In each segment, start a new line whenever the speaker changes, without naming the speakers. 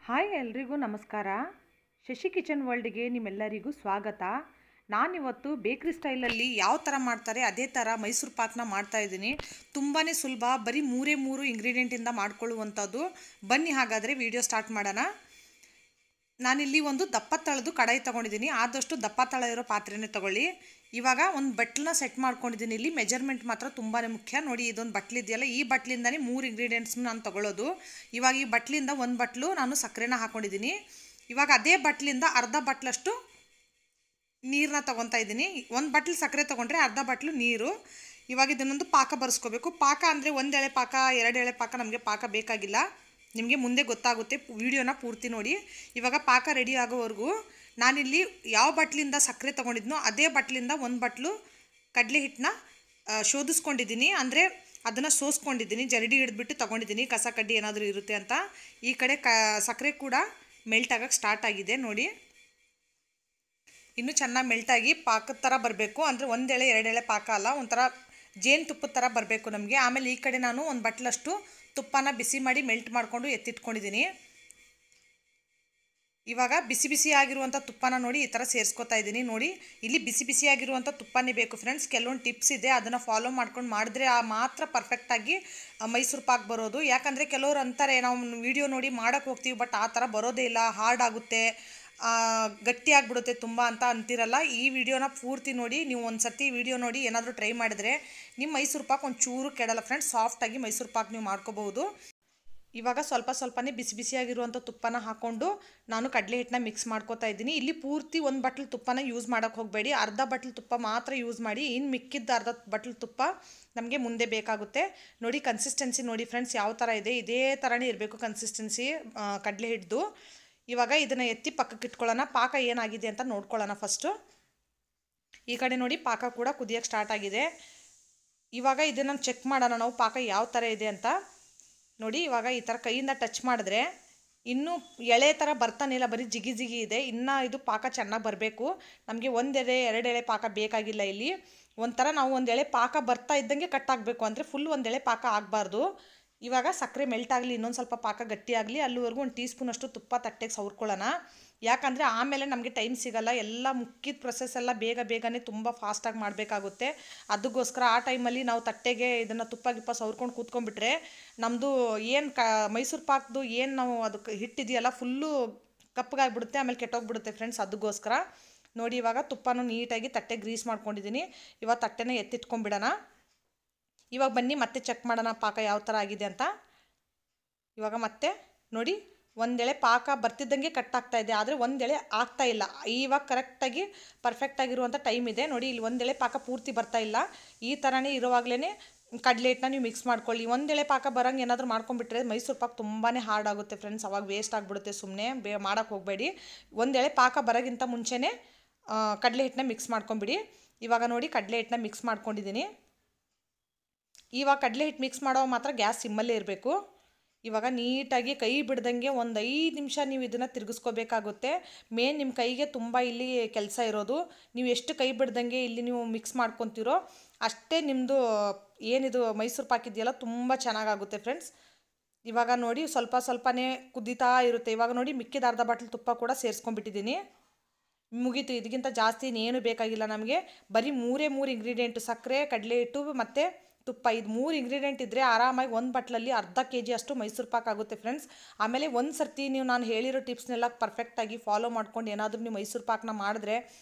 Hi ಎಲ್ರಿಗೂ ನಮಸ್ಕಾರ. Shashi kitchen ವರ್ಲ್ಡ್ಗೆ ನಿಮ್ಮೆಲ್ಲರಿಗೂ ಸ್ವಾಗತ. ನಾನಿವತ್ತು ಬೇಕ್ರಿ ಸ್ಟೈಲಲ್ಲಿ ಯಾವ ಥರ ಮಾಡ್ತಾರೆ ಅದೇ ಥರ ಮೈಸೂರು ಪಾಕ್ನ ಮಾಡ್ತಾಯಿದ್ದೀನಿ. ತುಂಬಾ ಸುಲಭ, ಬರೀ ಮೂರು ಇಂಗ್ರೀಡಿಯೆಂಟಿಂದ ಮಾಡ್ಕೊಳ್ಳುವಂಥದ್ದು. ಬನ್ನಿ ಹಾಗಾದರೆ ವಿಡಿಯೋ ಸ್ಟಾರ್ಟ್ ಮಾಡೋಣ. ನಾನಿಲ್ಲಿ ಒಂದು ದಪ್ಪ ತಳದು ಕಡಾಯಿ ತೊಗೊಂಡಿದ್ದೀನಿ. ಆದಷ್ಟು ದಪ್ಪ ತಳ ಇರೋ ಪಾತ್ರೆನೇ ತೊಗೊಳ್ಳಿ. ಇವಾಗ ಒಂದು ಬಟ್ಲನ್ನ ಸೆಟ್ ಮಾಡ್ಕೊಂಡಿದ್ದೀನಿ. ಇಲ್ಲಿ ಮೆಜರ್ಮೆಂಟ್ ಮಾತ್ರ ತುಂಬಾ ಮುಖ್ಯ. ನೋಡಿ, ಇದೊಂದು ಬಟ್ಲಿದೆಯಲ್ಲ, ಈ ಬಟ್ಲಿಂದನೇ 3 ಇಂಗ್ರೀಡಿಯೆಂಟ್ಸ್ನ ನಾನು ತೊಗೊಳ್ಳೋದು. ಇವಾಗ ಈ ಬಟ್ಲಿಂದ ಒಂದು ಬಟ್ಲು ನಾನು ಸಕ್ಕರೆನ ಹಾಕ್ಕೊಂಡಿದ್ದೀನಿ. ಇವಾಗ ಅದೇ ಬಟ್ಲಿಂದ ಅರ್ಧ ಬಟ್ಲಷ್ಟು ನೀರನ್ನ ತೊಗೊತಾ ಇದ್ದೀನಿ. ಒಂದು ಬಟ್ಲು ಸಕ್ಕರೆ ತೊಗೊಂಡ್ರೆ ಅರ್ಧ ಬಟ್ಲು ನೀರು. ಇವಾಗ ಇದನ್ನೊಂದು ಪಾಕ ಬರೆಸ್ಕೋಬೇಕು. ಪಾಕ ಅಂದರೆ 1 ಎಳೆ ಪಾಕ, 2 ಎಳೆ ಪಾಕ, ನಮಗೆ ಪಾಕ ಬೇಕಾಗಿಲ್ಲ. ನಿಮಗೆ ಮುಂದೆ ಗೊತ್ತಾಗುತ್ತೆ, ವಿಡಿಯೋನ ಪೂರ್ತಿ ನೋಡಿ. ಇವಾಗ ಪಾಕ ರೆಡಿ ಆಗೋವರೆಗೂ ನಾನಿಲ್ಲಿ ಯಾವ ಬಟ್ಲಿಂದ ಸಕ್ಕರೆ ತೊಗೊಂಡಿದ್ನೋ ಅದೇ ಬಟ್ಲಿಂದ ಒಂದು ಬಟ್ಲು ಕಡಲೆ ಹಿಟ್ಟನ್ನ ಶೋಧಿಸ್ಕೊಂಡಿದ್ದೀನಿ. ಅಂದರೆ ಅದನ್ನು ಸೋಸ್ಕೊಂಡಿದ್ದೀನಿ, ಜರಡಿ ಹಿಡಿದ್ಬಿಟ್ಟು ತೊಗೊಂಡಿದ್ದೀನಿ, ಕಸ ಕಡ್ಡಿ ಏನಾದರೂ ಇರುತ್ತೆ ಅಂತ. ಈ ಕಡೆ ಸಕ್ಕರೆ ಕೂಡ ಮೆಲ್ಟ್ ಆಗೋಕ್ಕೆ ಸ್ಟಾರ್ಟ್ ಆಗಿದೆ ನೋಡಿ. ಇನ್ನೂ ಚೆನ್ನಾಗಿ ಮೆಲ್ಟಾಗಿ ಪಾಕದ ಥರ ಬರಬೇಕು. ಅಂದರೆ 1 ಎಳೆ 2 ಎಳೆ ಪಾಕ ಅಲ್ಲ, ಒಂಥರ ಜೇನುತುಪ್ಪದ ಥರ ಬರಬೇಕು ನಮಗೆ. ಆಮೇಲೆ ಈ ಕಡೆ ನಾನು ಒಂದು ಬಟ್ಲಷ್ಟು ತುಪ್ಪನ ಬಿಸಿ ಮಾಡಿ ಮೆಲ್ಟ್ ಮಾಡಿಕೊಂಡು ಎತ್ತಿಟ್ಕೊಂಡಿದ್ದೀನಿ. ಇವಾಗ ಬಿಸಿ ಬಿಸಿ ಆಗಿರುವಂಥ ತುಪ್ಪನ ನೋಡಿ ಈ ಥರ ಸೇರಿಸ್ಕೊತಾ ಇದ್ದೀನಿ. ನೋಡಿ, ಇಲ್ಲಿ ಬಿಸಿ ಬಿಸಿಯಾಗಿರುವಂಥ ತುಪ್ಪನೇ ಬೇಕು ಫ್ರೆಂಡ್ಸ್. ಕೆಲವೊಂದು ಟಿಪ್ಸ್ ಇದೆ, ಅದನ್ನು ಫಾಲೋ ಮಾಡ್ಕೊಂಡು ಮಾಡಿದ್ರೆ ಮಾತ್ರ ಪರ್ಫೆಕ್ಟಾಗಿ ಮೈಸೂರು ಪಾಕ್ ಬರೋದು. ಯಾಕಂದರೆ ಕೆಲವರು ಅಂತಾರೆ, ನಾವು ವಿಡಿಯೋ ನೋಡಿ ಮಾಡೋಕ್ಕೆ ಹೋಗ್ತೀವಿ, ಬಟ್ ಆ ಥರ ಬರೋದೇ ಇಲ್ಲ, ಹಾರ್ಡ್ ಆಗುತ್ತೆ, ಗಟ್ಟಿಯಾಗಿಬಿಡುತ್ತೆ ತುಂಬ ಅಂತ ಅಂತಿರಲ್ಲ. ಈ ವಿಡಿಯೋನ ಪೂರ್ತಿ ನೋಡಿ. ನೀವು ಒಂದು ಸರ್ತಿ ವಿಡಿಯೋ ನೋಡಿ ಏನಾದರೂ ಟ್ರೈ ಮಾಡಿದ್ರೆ ನಿಮ್ಮ ಮೈಸೂರು ಪಾಕ್ ಒಂದು ಚೂರು ಕೆಡಲ್ಲ ಫ್ರೆಂಡ್ಸ್. ಸಾಫ್ಟಾಗಿ ಮೈಸೂರು ಪಾಕ್ ನೀವು ಮಾಡ್ಕೋಬಹುದು. ಇವಾಗ ಸ್ವಲ್ಪನೇ ಬಿಸಿ ಬಿಸಿಯಾಗಿರುವಂಥ ತುಪ್ಪನ ಹಾಕ್ಕೊಂಡು ನಾನು ಕಡಲೆ ಹಿಟ್ಟನ್ನ ಮಿಕ್ಸ್ ಮಾಡ್ಕೋತಾ ಇದ್ದೀನಿ. ಇಲ್ಲಿ ಪೂರ್ತಿ ಒಂದು ಬಟ್ಲು ತುಪ್ಪನ ಯೂಸ್ ಮಾಡೋಕ್ಕೆ ಹೋಗಬೇಡಿ, ಅರ್ಧ ಬಟ್ಲು ತುಪ್ಪ ಮಾತ್ರ ಯೂಸ್ ಮಾಡಿ. ಇನ್ನು ಮಿಕ್ಕಿದ್ದ ಅರ್ಧ ಬಟ್ಲು ತುಪ್ಪ ನಮಗೆ ಮುಂದೆ ಬೇಕಾಗುತ್ತೆ. ನೋಡಿ, ಕನ್ಸಿಸ್ಟೆನ್ಸಿ ನೋಡಿ ಫ್ರೆಂಡ್ಸ್ ಯಾವ ಥರ ಇದೆ. ಇದೇ ಥರನೇ ಇರಬೇಕು ಕನ್ಸಿಸ್ಟೆನ್ಸಿ ಕಡಲೆ ಹಿಡ್ದು. ಇವಾಗ ಇದನ್ನು ಎತ್ತಿ ಪಕ್ಕಕ್ಕೆ ಇಟ್ಕೊಳ್ಳೋಣ. ಪಾಕ ಏನಾಗಿದೆ ಅಂತ ನೋಡ್ಕೊಳ್ಳೋಣ ಫಸ್ಟು. ಈ ಕಡೆ ನೋಡಿ, ಪಾಕ ಕೂಡ ಕುದಿಯೋಕ್ಕೆ ಸ್ಟಾರ್ಟ್ ಆಗಿದೆ. ಇವಾಗ ಇದನ್ನು ಚೆಕ್ ಮಾಡೋಣ ನಾವು, ಪಾಕ ಯಾವ ಥರ ಇದೆ ಅಂತ. ನೋಡಿ, ಇವಾಗ ಈ ಥರ ಕೈಯಿಂದ ಟಚ್ ಮಾಡಿದ್ರೆ ಇನ್ನೂ ಎಳೆ ಥರ ಬರ್ತಾನಿಲ್ಲ, ಬರೀ ಜಿಗಿ ಜಿಗಿ ಇದೆ. ಇನ್ನು ಇದು ಪಾಕ ಚೆನ್ನಾಗಿ ಬರಬೇಕು. ನಮಗೆ 1 ಎಳೆ 2 ಎಳೆ ಪಾಕ ಬೇಕಾಗಿಲ್ಲ. ಇಲ್ಲಿ ಒಂಥರ ನಾವು 1 ಎಳೆ ಪಾಕ ಬರ್ತಾ ಇದ್ದಂಗೆ ಕಟ್ ಆಗಬೇಕು, ಅಂದರೆ ಫುಲ್ 1 ಎಳೆ ಪಾಕ ಆಗಬಾರ್ದು. ಇವಾಗ ಸಕ್ಕರೆ ಮೆಲ್ಟ್ ಆಗಲಿ, ಇನ್ನೊಂದು ಸ್ವಲ್ಪ ಪಾಕ ಗಟ್ಟಿ ಆಗಲಿ, ಅಲ್ಲಿವರೆಗೂ 1 ಟೀ ಸ್ಪೂನಷ್ಟು ತುಪ್ಪ ತಟ್ಟೆಗೆ ಸವರ್ಕೊಳ್ಳೋಣ. ಯಾಕಂದರೆ ಆಮೇಲೆ ನಮಗೆ ಟೈಮ್ ಸಿಗಲ್ಲ, ಎಲ್ಲ ಮುಕ್ಕಿದ ಪ್ರೊಸೆಸ್ ಎಲ್ಲ ಬೇಗನೆ ತುಂಬ ಫಾಸ್ಟಾಗಿ ಮಾಡಬೇಕಾಗುತ್ತೆ. ಅದಕ್ಕೋಸ್ಕರ ಆ ಟೈಮಲ್ಲಿ ನಾವು ತಟ್ಟೆಗೆ ಇದನ್ನು ತುಪ್ಪ ಗಿಪ್ಪ ಸವರ್ಕೊಂಡು ಕೂತ್ಕೊಂಡ್ಬಿಟ್ರೆ ನಮ್ಮದು ಏನು ಮೈಸೂರು ಪಾಕ್ದು ಏನು ನಾವು ಅದಕ್ಕೆ ಹಿಟ್ಟಿದೆಯಲ್ಲ ಫುಲ್ಲು ಕಪ್ಪಗಾಗಿಬಿಡುತ್ತೆ, ಆಮೇಲೆ ಕೆಟ್ಟೋಗ್ಬಿಡುತ್ತೆ ಫ್ರೆಂಡ್ಸ್. ಅದಕ್ಕೋಸ್ಕರ ನೋಡಿ, ಇವಾಗ ತುಪ್ಪನೂ ನೀಟಾಗಿ ತಟ್ಟೆ ಗ್ರೀಸ್ ಮಾಡ್ಕೊಂಡಿದ್ದೀನಿ. ಇವಾಗ ತಟ್ಟೆನ ಎತ್ತಿಟ್ಕೊಂಡ್ಬಿಡೋಣ. ಇವಾಗ ಬನ್ನಿ ಮತ್ತೆ ಚೆಕ್ ಮಾಡೋಣ ಪಾಕ ಯಾವ ಥರ ಆಗಿದೆ ಅಂತ. ಇವಾಗ ಮತ್ತೆ ನೋಡಿ, 1 ಎಳೆ ಪಾಕ ಬರ್ತಿದ್ದಂಗೆ ಕಟ್ ಆಗ್ತಾ ಇದೆ, ಆದರೆ 1 ಎಳೆ ಆಗ್ತಾ ಇಲ್ಲ. ಇವಾಗ ಕರೆಕ್ಟಾಗಿ ಪರ್ಫೆಕ್ಟಾಗಿರುವಂಥ ಟೈಮ್ ಇದೆ ನೋಡಿ. ಇಲ್ಲಿ 1 ಎಳೆ ಪಾಕ ಪೂರ್ತಿ ಬರ್ತಾ ಇಲ್ಲ. ಈ ಥರನೇ ಇರುವಾಗಲೇ ಕಡಲೆ ಹಿಟ್ಟನ್ನ ನೀವು ಮಿಕ್ಸ್ ಮಾಡ್ಕೊಳ್ಳಿ. 1 ಎಳೆ ಪಾಕ ಬರೋಂಗೆ ಏನಾದರೂ ಮಾಡ್ಕೊಂಡ್ಬಿಟ್ರೆ ಮೈಸೂರು ಪಾಕ್ ತುಂಬಾ ಹಾರ್ಡ್ ಆಗುತ್ತೆ ಫ್ರೆಂಡ್ಸ್. ಅವಾಗ ವೇಸ್ಟ್ ಆಗಿಬಿಡುತ್ತೆ, ಸುಮ್ಮನೆ ಮಾಡೋಕ್ಕೆ ಹೋಗಬೇಡಿ. 1 ಎಳೆ ಪಾಕ ಬರೋಕ್ಕಿಂತ ಮುಂಚೆನೇ ಕಡಲೆ ಹಿಟ್ಟನ್ನ ಮಿಕ್ಸ್ ಮಾಡ್ಕೊಂಬಿಡಿ. ಇವಾಗ ನೋಡಿ, ಕಡಲೆ ಹಿಟ್ಟನ್ನ ಮಿಕ್ಸ್ ಮಾಡ್ಕೊಂಡಿದ್ದೀನಿ. ಇವಾಗ ಕಡಲೆ ಹಿಟ್ಟು ಮಿಕ್ಸ್ ಮಾಡೋ ಮಾತ್ರ ಗ್ಯಾಸ್ ಸಿಮ್ಮಲ್ಲೇ ಇರಬೇಕು. ಇವಾಗ ನೀಟಾಗಿ ಕೈ ಬಿಡ್ದಂಗೆ ಒಂದು 5 ನಿಮಿಷ ನೀವು ಇದನ್ನು ತಿರುಗಿಸ್ಕೋಬೇಕಾಗುತ್ತೆ. ಮೇನ್ ನಿಮ್ಮ ಕೈಗೆ ತುಂಬ ಇಲ್ಲಿ ಕೆಲಸ ಇರೋದು. ನೀವು ಎಷ್ಟು ಕೈ ಬಿಡ್ದಂಗೆ ಇಲ್ಲಿ ನೀವು ಮಿಕ್ಸ್ ಮಾಡ್ಕೊತೀರೋ ಅಷ್ಟೇ ನಿಮ್ಮದು ಏನಿದು ಮೈಸೂರು ಪಾಕ್ ಇದೆಯಲ್ಲ ತುಂಬ ಚೆನ್ನಾಗಾಗುತ್ತೆ ಫ್ರೆಂಡ್ಸ್. ಇವಾಗ ನೋಡಿ, ಸ್ವಲ್ಪನೇ ಕುದೀತಾ ಇರುತ್ತೆ. ಇವಾಗ ನೋಡಿ, ಮಿಕ್ಕಿದ ಅರ್ಧ ಬಾಟ್ಲ್ ತುಪ್ಪ ಕೂಡ ಸೇರಿಸ್ಕೊಂಡ್ಬಿಟ್ಟಿದ್ದೀನಿ. ಮುಗೀತು, ಇದಕ್ಕಿಂತ ಜಾಸ್ತಿ ಇನ್ನೇನು ಬೇಕಾಗಿಲ್ಲ ನಮಗೆ. ಬರೀ 3 ಇಂಗ್ರೀಡಿಯೆಂಟು, ಸಕ್ಕರೆ, ಕಡಲೆ ಹಿಟ್ಟು ಮತ್ತು ತುಪ್ಪ. ಇದು 3 ಇಂಗ್ರೀಡಿಯೆಂಟ್ ಇದ್ದರೆ ಆರಾಮಾಗಿ ಒಂದು ಬಟ್ಲಲ್ಲಿ ಅರ್ಧ kg ಅಷ್ಟು ಮೈಸೂರು ಪಾಕ್ ಆಗುತ್ತೆ ಫ್ರೆಂಡ್ಸ್. ಆಮೇಲೆ ಒಂದು ಸರ್ತಿ ನೀವು ನಾನು ಹೇಳಿರೋ ಟಿಪ್ಸ್ನೆಲ್ಲ ಪರ್ಫೆಕ್ಟಾಗಿ ಫಾಲೋ ಮಾಡ್ಕೊಂಡು ಏನಾದರೂ ನೀವು ಮೈಸೂರು ಪಾಕ್ನ ಮಾಡಿದ್ರೆ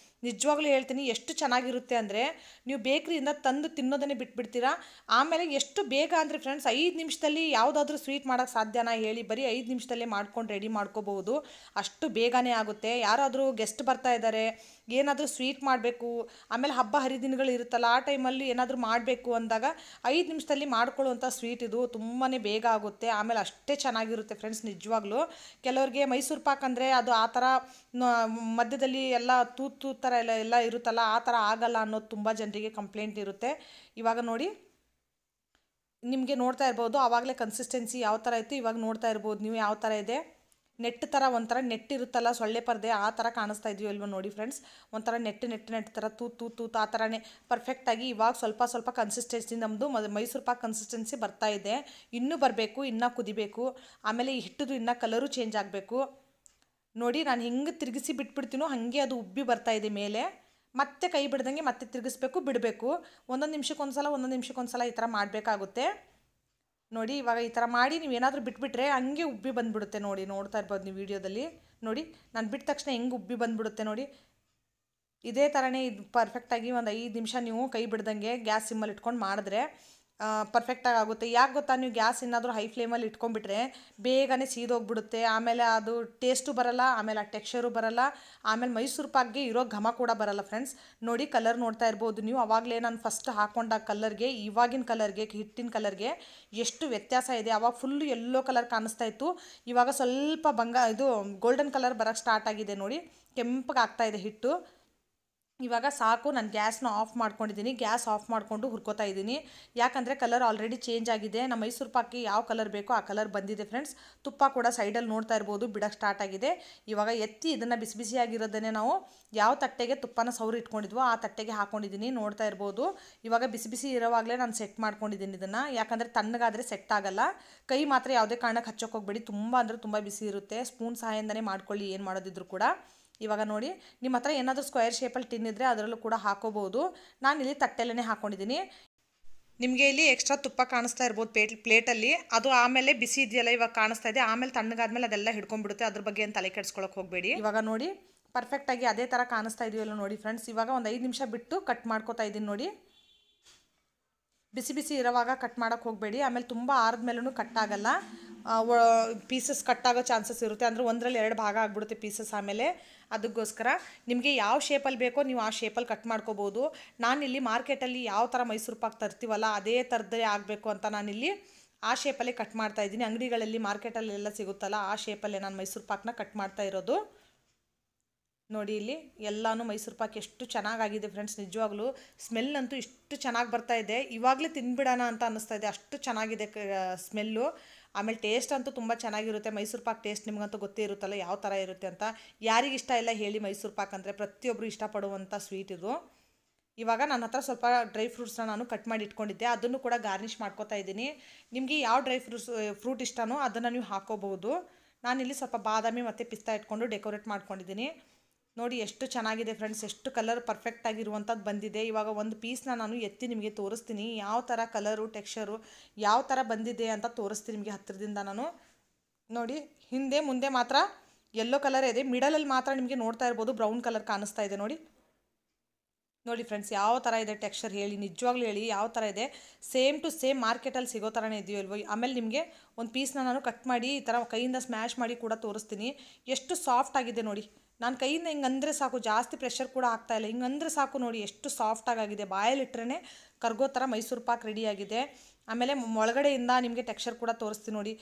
ನಿಜವಾಗ್ಲೂ ಹೇಳ್ತೀನಿ ಎಷ್ಟು ಚೆನ್ನಾಗಿರುತ್ತೆ ಅಂದರೆ ನೀವು ಬೇಕ್ರಿಯಿಂದ ತಂದು ತಿನ್ನೋದನ್ನೇ ಬಿಟ್ಬಿಡ್ತೀರಾ. ಆಮೇಲೆ ಎಷ್ಟು ಬೇಗ ಅಂದರೆ ಫ್ರೆಂಡ್ಸ್, 5 ನಿಮಿಷದಲ್ಲಿ ಯಾವುದಾದ್ರೂ ಸ್ವೀಟ್ ಮಾಡೋಕ್ಕೆ ಸಾಧ್ಯನಾ ಹೇಳಿ? ಬರೀ 5 ನಿಮಿಷದಲ್ಲೇ ಮಾಡ್ಕೊಂಡು ರೆಡಿ ಮಾಡ್ಕೋಬಹುದು, ಅಷ್ಟು ಬೇಗನೆ ಆಗುತ್ತೆ. ಯಾರಾದರೂ ಗೆಸ್ಟ್ ಬರ್ತಾ ಇದ್ದಾರೆ, ಏನಾದರೂ ಸ್ವೀಟ್ ಮಾಡಬೇಕು, ಆಮೇಲೆ ಹಬ್ಬ ಹರಿದಿನಗಳು ಇರುತ್ತಲ್ಲ ಆ ಟೈಮಲ್ಲಿ ಏನಾದರೂ ಮಾಡಬೇಕು ಅಂದಾಗ 5 ನಿಮಿಷದಲ್ಲಿ ಮಾಡ್ಕೊಳ್ಳುವಂಥ ಸ್ವೀಟ್ ಇದು. ತುಂಬಾ ಬೇಗ ಆಗುತ್ತೆ, ಆಮೇಲೆ ಅಷ್ಟೇ ಚೆನ್ನಾಗಿರುತ್ತೆ ಫ್ರೆಂಡ್ಸ್ ನಿಜವಾಗ್ಲೂ. ಕೆಲವ್ರಿಗೆ ಮೈಸೂರು ಪಾಕ್ ಅಂದರೆ ಅದು ಆ ಥರ ಮಧ್ಯದಲ್ಲಿ ಎಲ್ಲ ತೂತು ಥರ ಎಲ್ಲ ಇರುತ್ತಲ್ಲ, ಆ ಥರ ಆಗಲ್ಲ ಅನ್ನೋದು ತುಂಬ ಜನರಿಗೆ ಕಂಪ್ಲೇಂಟ್ ಇರುತ್ತೆ. ಇವಾಗ ನೋಡಿ, ನಿಮಗೆ ನೋಡ್ತಾ ಇರ್ಬೋದು ಆವಾಗಲೇ ಕನ್ಸಿಸ್ಟೆನ್ಸಿ ಯಾವ ಥರ ಇತ್ತು, ಇವಾಗ ನೋಡ್ತಾ ಇರ್ಬೋದು ನೀವು ಯಾವ ಥರ ಇದೆ. ನೆಟ್ ಥರ ಒಂಥರ ನೆಟ್ ಇರುತ್ತಲ್ಲ ಸೊಳ್ಳೆ ಪರ್ದೆ ಆ ಥರ ಕಾಣಿಸ್ತಾ ಇದೆಯೋ ಇಲ್ವೋ ನೋಡಿ ಫ್ರೆಂಡ್ಸ್. ಒಂಥರ ನೆಟ್ ಥರ ತೂತ್ ಆ ಥರನೇ ಪರ್ಫೆಕ್ಟಾಗಿ ಇವಾಗ ಸ್ವಲ್ಪ ಸ್ವಲ್ಪ ಕನ್ಸಿಸ್ಟೆನ್ಸಿ ನಮ್ಮದು ಮೈಸೂರು ಪಾಕ್ ಕನ್ಸಿಸ್ಟೆನ್ಸಿ ಬರ್ತಾ ಇದೆ. ಇನ್ನೂ ಬರಬೇಕು, ಇನ್ನೂ ಕುದಿಬೇಕು. ಆಮೇಲೆ ಈ ಹಿಟ್ಟದು ಇನ್ನೂ ಕಲರು ಚೇಂಜ್ ಆಗಬೇಕು ನೋಡಿ. ನಾನು ಹೆಂಗೆ ತಿರುಗಿಸಿ ಬಿಟ್ಬಿಡ್ತೀನೋ ಹಾಗೆ ಅದು ಉಬ್ಬಿ ಬರ್ತಾ ಇದೆ ಮೇಲೆ. ಮತ್ತೆ ಕೈ ಬಿಡ್ದಂಗೆ ಮತ್ತೆ ತಿರುಗಿಸ್ಬೇಕು, ಬಿಡಬೇಕು. ಒಂದೊಂದು ನಿಮಿಷಕ್ಕೊಂದ್ಸಲ ಈ ಥರ ಮಾಡಬೇಕಾಗುತ್ತೆ ನೋಡಿ. ಇವಾಗ ಈ ಥರ ಮಾಡಿ ನೀವೇನಾದರೂ ಬಿಟ್ಬಿಟ್ರೆ ಹಂಗೆ ಉಬ್ಬಿ ಬಂದುಬಿಡುತ್ತೆ ನೋಡಿ. ನೋಡ್ತಾ ಇರ್ಬೋದು ನೀವು ವೀಡಿಯೋದಲ್ಲಿ ನೋಡಿ. ನಾನು ಬಿಟ್ಟ ತಕ್ಷಣ ಹೆಂಗೆ ಉಬ್ಬಿ ಬಂದುಬಿಡುತ್ತೆ ನೋಡಿ. ಇದೇ ಥರನೇ ಇದು ಪರ್ಫೆಕ್ಟಾಗಿ ಒಂದು 5 ನಿಮಿಷ ನೀವು ಕೈ ಬಿಡ್ದಂಗೆ ಗ್ಯಾಸ್ ಸಿಮ್ಮಲ್ಲಿ ಇಟ್ಕೊಂಡು ಮಾಡಿದ್ರೆ ಪರ್ಫೆಕ್ಟಾಗಿ ಆಗುತ್ತೆ. ಯಾಕೆ ಗೊತ್ತಾ, ನೀವು ಗ್ಯಾಸ್ ಏನಾದರೂ ಹೈ ಫ್ಲೇಮಲ್ಲಿ ಇಟ್ಕೊಂಡ್ಬಿಟ್ರೆ ಬೇಗನೆ ಸೀದೋಗ್ಬಿಡುತ್ತೆ. ಆಮೇಲೆ ಅದು ಟೇಸ್ಟು ಬರಲ್ಲ, ಆಮೇಲೆ ಆ ಟೆಕ್ಸ್ಚರು ಬರಲ್ಲ, ಆಮೇಲೆ ಮೈಸೂರು ಪಾಕ್ಗೆ ಇರೋ ಘಮ ಕೂಡ ಬರಲ್ಲ ಫ್ರೆಂಡ್ಸ್. ನೋಡಿ ಕಲರ್ ನೋಡ್ತಾ ಇರ್ಬೋದು ನೀವು. ಆವಾಗಲೇ ನಾನು ಫಸ್ಟ್ ಹಾಕ್ಕೊಂಡ ಕಲರ್ಗೆ ಇವಾಗಿನ ಕಲರ್ಗೆ, ಹಿಟ್ಟಿನ ಕಲರ್ಗೆ ಎಷ್ಟು ವ್ಯತ್ಯಾಸ ಇದೆ. ಆವಾಗ ಫುಲ್ಲು ಯೆಲ್ಲೋ ಕಲರ್ ಕಾಣಿಸ್ತಾ ಇತ್ತು, ಇವಾಗ ಸ್ವಲ್ಪ ಇದು ಗೋಲ್ಡನ್ ಕಲರ್ ಬರೋಕ್ಕೆ ಸ್ಟಾರ್ಟ್ ಆಗಿದೆ ನೋಡಿ. ಕೆಂಪಗೆ ಆಗ್ತಾಯಿದೆ ಹಿಟ್ಟು. ಇವಾಗ ಸಾಕು, ನಾನು ಗ್ಯಾಸ್ನ ಆಫ್ ಮಾಡ್ಕೊಂಡಿದ್ದೀನಿ. ಗ್ಯಾಸ್ ಆಫ್ ಮಾಡಿಕೊಂಡು ಹುರ್ಕೋತಾ ಇದ್ದೀನಿ. ಯಾಕಂದರೆ ಕಲರ್ ಆಲ್ರೆಡಿ ಚೇಂಜ್ ಆಗಿದೆ. ನಮ್ಮ ಮೈಸೂರು ಪಾಕ್ಗೆ ಯಾವ ಕಲರ್ ಬೇಕೋ ಆ ಕಲರ್ ಬಂದಿದೆ ಫ್ರೆಂಡ್ಸ್. ತುಪ್ಪ ಕೂಡ ಸೈಡಲ್ಲಿ ನೋಡ್ತಾ ಇರ್ಬೋದು ಬಿಡೋಕ್ಕೆ ಸ್ಟಾರ್ಟ್ ಆಗಿದೆ. ಇವಾಗ ಎತ್ತಿ ಇದನ್ನು ಬಿಸಿ ಬಿಸಿಯಾಗಿರೋದನ್ನೇ ನಾವು ಯಾವ ತಟ್ಟೆಗೆ ತುಪ್ಪನ ಸೌರಿ ಇಟ್ಕೊಂಡಿದ್ವೋ ಆ ತಟ್ಟೆಗೆ ಹಾಕ್ಕೊಂಡಿದ್ದೀನಿ, ನೋಡ್ತಾ ಇರ್ಬೋದು. ಇವಾಗ ಬಿಸಿ ಬಿಸಿ ಇರೋವಾಗಲೇ ನಾನು ಸೆಟ್ ಮಾಡ್ಕೊಂಡಿದ್ದೀನಿ ಇದನ್ನು. ಯಾಕಂದರೆ ತಣ್ಣಗಾದರೆ ಸೆಟ್ ಆಗಲ್ಲ. ಕೈ ಮಾತ್ರ ಯಾವುದೇ ಕಾರಣಕ್ಕೆ ಹಚ್ಚೋಕೆ ಹೋಗಬೇಡಿ, ತುಂಬ ಅಂದರೆ ತುಂಬ ಬಿಸಿ ಇರುತ್ತೆ. ಸ್ಪೂನ್ ಸಹಾಯದಿಂದನೇ ಮಾಡ್ಕೊಳ್ಳಿ ಏನು ಮಾಡೋದಿದ್ರು ಕೂಡ. ಇವಾಗ ನೋಡಿ, ನಿಮ್ಮ ಹತ್ರ ಏನಾದರೂ ಸ್ಕ್ವೇರ್ ಶೇಪಲ್ಲಿ ಟಿನ್ ಇದ್ದರೆ ಅದರಲ್ಲೂ ಕೂಡ ಹಾಕೋಬೋದು. ನಾನಿಲ್ಲಿ ತಟ್ಟೆಲ್ಲೇ ಹಾಕ್ಕೊಂಡಿದ್ದೀನಿ. ನಿಮಗೆ ಇಲ್ಲಿ ಎಕ್ಸ್ಟ್ರಾ ತುಪ್ಪ ಕಾಣಿಸ್ತಾ ಇರ್ಬೋದು ಪ್ಲೇಟಲ್ಲಿ. ಅದು ಆಮೇಲೆ ಬಿಸಿ ಇದೆಯಲ್ಲ ಇವಾಗ ಕಾಣಿಸ್ತಾ ಇದೆ, ಆಮೇಲೆ ತಣ್ಣಗಾದ್ಮೇಲೆ ಅದೆಲ್ಲ ಹಿಡ್ಕೊಂಡ್ಬಿಡುತ್ತೆ. ಅದ್ರ ಬಗ್ಗೆ ಏನು ತಲೆ ಕೆಡಿಸ್ಕೊಳಕ್ಕೆ ಹೋಗಬೇಡಿ. ಇವಾಗ ನೋಡಿ ಪರ್ಫೆಕ್ಟಾಗಿ ಅದೇ ಥರ ಕಾಣಿಸ್ತಾ ಇದೆಯಲ್ಲ ನೋಡಿ ಫ್ರೆಂಡ್ಸ್. ಇವಾಗ ಒಂದು 5 ನಿಮಿಷ ಬಿಟ್ಟು ಕಟ್ ಮಾಡ್ಕೋತಾ ಇದ್ದೀನಿ ನೋಡಿ. ಬಿಸಿ ಬಿಸಿ ಇರೋವಾಗ ಕಟ್ ಮಾಡೋಕ್ಕೆ ಹೋಗಬೇಡಿ, ಆಮೇಲೆ ತುಂಬ ಆರಿದ್ಮೇಲೂ ಕಟ್ ಆಗಲ್ಲ. ಪೀಸಸ್ ಕಟ್ಟಾಗೋ ಚಾನ್ಸಸ್ ಇರುತ್ತೆ. ಅಂದರೆ 1ರಲ್ಲಿ 2 ಭಾಗ ಆಗಿಬಿಡುತ್ತೆ ಪೀಸಸ್. ಆಮೇಲೆ ಅದಕ್ಕೋಸ್ಕರ ನಿಮಗೆ ಯಾವ ಶೇಪಲ್ಲಿ ಬೇಕೋ ನೀವು ಆ ಶೇಪಲ್ಲಿ ಕಟ್ ಮಾಡ್ಕೋಬೋದು. ನಾನಿಲ್ಲಿ ಮಾರ್ಕೆಟಲ್ಲಿ ಯಾವ ಥರ ಮೈಸೂರು ಪಾಕ್ ತರ್ತೀವಲ್ಲ ಅದೇ ಥರದ್ದೇ ಆಗಬೇಕು ಅಂತ ನಾನಿಲ್ಲಿ ಆ ಶೇಪಲ್ಲೇ ಕಟ್ ಮಾಡ್ತಾಯಿದ್ದೀನಿ. ಅಂಗಡಿಗಳಲ್ಲಿ ಮಾರ್ಕೆಟಲ್ಲೆಲ್ಲ ಸಿಗುತ್ತಲ್ಲ ಆ ಶೇಪಲ್ಲೇ ನಾನು ಮೈಸೂರು ಪಾಕ್ನ ಕಟ್ ಮಾಡ್ತಾ ಇರೋದು ನೋಡಿ. ಇಲ್ಲಿ ಎಲ್ಲನೂ ಮೈಸೂರು ಪಾಕ್ ಎಷ್ಟು ಚೆನ್ನಾಗಾಗಿದೆ ಫ್ರೆಂಡ್ಸ್. ನಿಜವಾಗ್ಲೂ ಸ್ಮೆಲ್ ಅಂತೂ ಇಷ್ಟು ಚೆನ್ನಾಗಿ ಬರ್ತಾ ಇದೆ. ಇವಾಗಲೇ ತಿಂದ್ಬಿಡೋಣ ಅಂತ ಅನ್ನಿಸ್ತಾ ಇದೆ, ಅಷ್ಟು ಚೆನ್ನಾಗಿದೆ ಸ್ಮೆಲ್ಲು. ಆಮೇಲೆ ಟೇಸ್ಟ್ ಅಂತೂ ತುಂಬ ಚೆನ್ನಾಗಿರುತ್ತೆ. ಮೈಸೂರು ಪಾಕ್ ಟೇಸ್ಟ್ ನಿಮಗಂತೂ ಗೊತ್ತೇ ಇರುತ್ತಲ್ಲ ಯಾವ ಥರ ಇರುತ್ತೆ ಅಂತ. ಯಾರಿಗೆ ಇಷ್ಟ ಇಲ್ಲ ಹೇಳಿ ಮೈಸೂರು ಪಾಕ್ ಅಂದರೆ? ಪ್ರತಿಯೊಬ್ಬರು ಇಷ್ಟಪಡುವಂಥ ಸ್ವೀಟ್ ಇದು. ಇವಾಗ ನನ್ನ ಹತ್ರ ಸ್ವಲ್ಪ ಡ್ರೈ ಫ್ರೂಟ್ಸ್ನ ನಾನು ಕಟ್ ಮಾಡಿ ಇಟ್ಕೊಂಡಿದ್ದೆ, ಅದನ್ನು ಕೂಡ ಗಾರ್ನಿಷ್ ಮಾಡ್ಕೋತಾ ಇದ್ದೀನಿ. ನಿಮಗೆ ಯಾವ ಡ್ರೈ ಫ್ರೂಟ್ ಇಷ್ಟನೋ ಅದನ್ನು ನೀವು ಹಾಕೋಬಹುದು. ನಾನಿಲ್ಲಿ ಸ್ವಲ್ಪ ಬಾದಾಮಿ ಮತ್ತು ಪಿಸ್ತಾ ಇಟ್ಕೊಂಡು ಡೆಕೋರೇಟ್ ಮಾಡ್ಕೊಂಡಿದ್ದೀನಿ ನೋಡಿ. ಎಷ್ಟು ಚೆನ್ನಾಗಿದೆ ಫ್ರೆಂಡ್ಸ್, ಎಷ್ಟು ಕಲರ್ ಪರ್ಫೆಕ್ಟಾಗಿರುವಂಥದ್ದು ಬಂದಿದೆ. ಇವಾಗ ಒಂದು ಪೀಸ್ನ ನಾನು ಎತ್ತಿ ನಿಮಗೆ ತೋರಿಸ್ತೀನಿ, ಯಾವ ಥರ ಕಲರು ಟೆಕ್ಸ್ಚರು ಯಾವ ಥರ ಬಂದಿದೆ ಅಂತ ತೋರಿಸ್ತೀನಿ ನಿಮಗೆ ಹತ್ತಿರದಿಂದ ನಾನು ನೋಡಿ. ಹಿಂದೆ ಮುಂದೆ ಮಾತ್ರ ಯೆಲ್ಲೋ ಕಲರ್ ಇದೆ, ಮಿಡಲಲ್ಲಿ ಮಾತ್ರ ನಿಮಗೆ ನೋಡ್ತಾ ಇರ್ಬೋದು ಬ್ರೌನ್ ಕಲರ್ ಕಾಣಿಸ್ತಾ ಇದೆ ನೋಡಿ. ನೋಡಿ ಫ್ರೆಂಡ್ಸ್ ಯಾವ ಥರ ಇದೆ ಟೆಕ್ಸ್ಚರ್ ಹೇಳಿ, ನಿಜವಾಗ್ಲೂ ಹೇಳಿ ಯಾವ ಥರ ಇದೆ. ಸೇಮ್ ಟು ಸೇಮ್ ಮಾರ್ಕೆಟಲ್ಲಿ ಸಿಗೋ ಥರನೇ ಇದೆಯೋ ಇಲ್ವೋ. ಆಮೇಲೆ ನಿಮಗೆ ಒಂದು ಪೀಸ್ನ ನಾನು ಕಟ್ ಮಾಡಿ ಈ ಥರ ಕೈಯಿಂದ ಸ್ಮ್ಯಾಶ್ ಮಾಡಿ ಕೂಡ ತೋರಿಸ್ತೀನಿ, ಎಷ್ಟು ಸಾಫ್ಟ್ ಆಗಿದೆ ನೋಡಿ. ನಾನು ಕೈಯಿಂದ ಹಿಂಗಂದರೆ ಸಾಕು, ಜಾಸ್ತಿ ಪ್ರೆಷರ್ ಕೂಡ ಆಗ್ತಾಯಿಲ್ಲ, ಹಿಂಗಂದರೆ ಸಾಕು ನೋಡಿ ಎಷ್ಟು ಸಾಫ್ಟಾಗಿದೆ. ಬಾಯಲ್ಲಿಟ್ರೇ ಕರ್ಗೋ ಥರ ಮೈಸೂರು ಪಾಕ್ ರೆಡಿಯಾಗಿದೆ. ಆಮೇಲೆ ಒಳಗಡೆಯಿಂದ ನಿಮಗೆ ಟೆಕ್ಸ್ಚರ್ ಕೂಡ ತೋರಿಸ್ತೀನಿ ನೋಡಿ.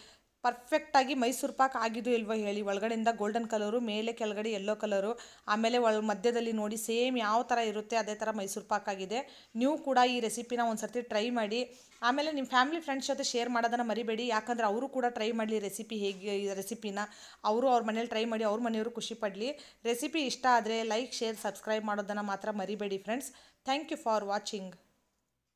ಪರ್ಫೆಕ್ಟಾಗಿ ಮೈಸೂರು ಪಾಕ್ ಆಗಿದ್ದು ಇಲ್ವೋ ಹೇಳಿ. ಒಳಗಡೆಯಿಂದ ಗೋಲ್ಡನ್ ಕಲರು, ಮೇಲೆ ಕೆಳಗಡೆ ಯೆಲ್ಲೋ ಕಲರು, ಆಮೇಲೆ ಮಧ್ಯದಲ್ಲಿ ನೋಡಿ ಸೇಮ್ ಯಾವ ಥರ ಇರುತ್ತೆ ಅದೇ ಥರ ಮೈಸೂರು ಪಾಕ್ ಆಗಿದೆ. ನೀವು ಕೂಡ ಈ ರೆಸಿಪಿನ ಒಂದು ಸರ್ತಿ ಟ್ರೈ ಮಾಡಿ. ಆಮೇಲೆ ನಿಮ್ಮ ಫ್ಯಾಮಿಲಿ ಫ್ರೆಂಡ್ಸ್ ಜೊತೆ ಶೇರ್ ಮಾಡೋದನ್ನು ಮರಿಬೇಡಿ, ಯಾಕಂದರೆ ಅವರು ಕೂಡ ಟ್ರೈ ಮಾಡಲಿ ರೆಸಿಪಿನ ಅವರು ಅವ್ರ ಮನೇಲಿ ಟ್ರೈ ಮಾಡಿ ಅವ್ರ ಮನೆಯವರು ಖುಷಿ ಪಡಲಿ. ರೆಸಿಪಿ ಇಷ್ಟ ಆದರೆ ಲೈಕ್, ಶೇರ್, ಸಬ್ಸ್ಕ್ರೈಬ್ ಮಾಡೋದನ್ನು ಮಾತ್ರ ಮರಿಬೇಡಿ friends. Thank you for watching.